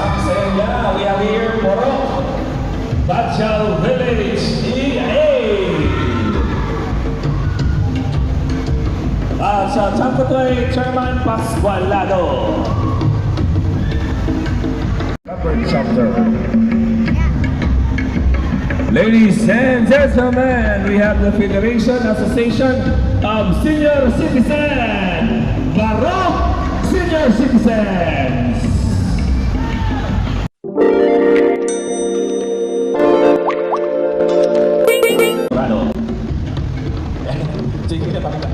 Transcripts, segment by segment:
Samsaya, we have here Porok, Bachal Village, EA. Sa Champotoy, Chairman Pascualado. Upper chapter. Ladies and gentlemen, we have the Federation Association of Senior Citizens, Barok Senior Citizens. Brado. Sige na pakita.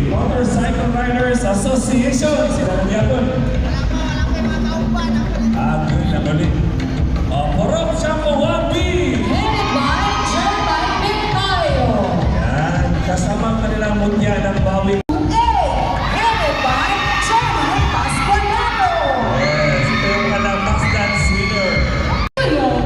Motorcycle Riders Association. Sila na niya po. Good na balik. Porok Champo 1B. Headed by Chairman Victorio. Yan. Kasama kanilang mutya ng bawi. Headed by Chairman Pascualado. Yes. Ito yung mga last dance winner. Yung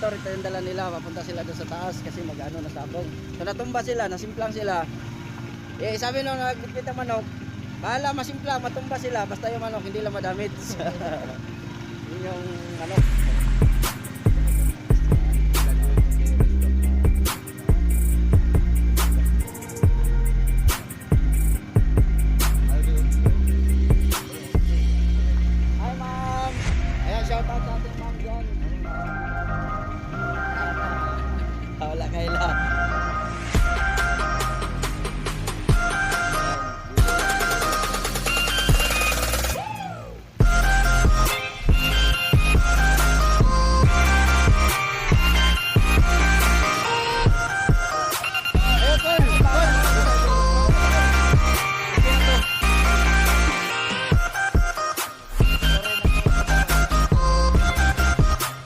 motor, ito yung dala nila, papunta sila doon sa taas kasi mag-ano na sabong. So natumba sila, nasimplang sila. Eh sabi nung nagpipit ang manok, bahala masimpla, matumba sila, basta yung manok hindi lang madamit. Yun yung manok. Hi ma'am! Ayan, shoutout sa ating ma'am dyan. Wala kayo lang.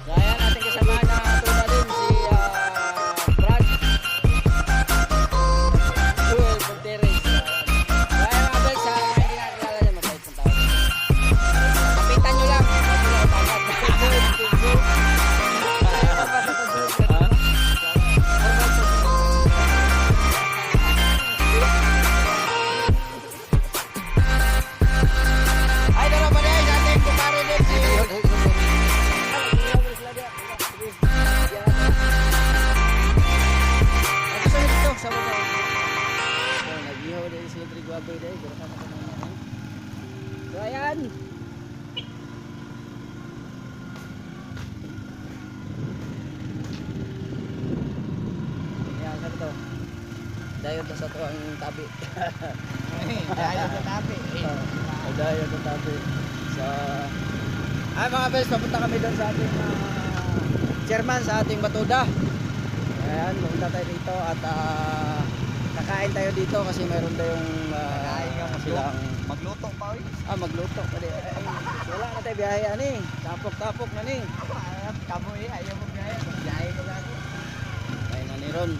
Kaya natin kasama na tuna din si Brad Joel Ponteres. Kaya mga bel sa mga hindi nakakilala niya, mabait ng tao. Kapitan nyo lang. Ay, dalawa pa rin natin kumari din si so ayan. Ayan, sabi to. Dayon to sa to ang tabi. Dahil sa tabi. Dayon to tabi. So, ay mga bels, papunta kami doon sa ating chairman sa ating batuda. Ayan, pupunta tayo dito at kakain tayo dito kasi mayroon tayong silang Magluto pa uy. magluto. Pwede. Ay, wala na tayo biyahe ani. Tapok-tapok na ni. Kamu ayaw mo biyahe. Biyahe ko lang. Tayo na ni Ron.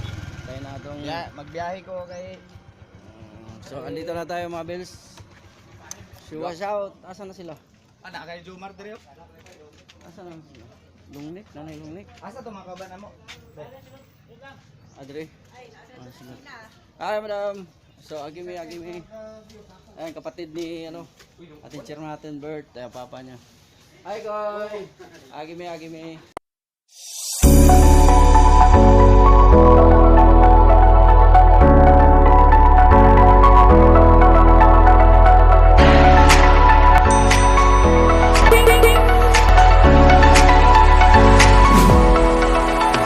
Tayo na itong... Magbiyahe ko kay... So, andito na tayo mga Bills. Wash out. Asan na sila? Anak kay Jumar Dreo. Asan na sila? Lungnik? Nanay lungnik? Asa tumakaban na mo? Adre? Sila. Ay, madam. So, agimi. Ayan, kapatid ni, ating chairman natin, Bert. Ayan, papa niya. Hi, Koy! Agimi.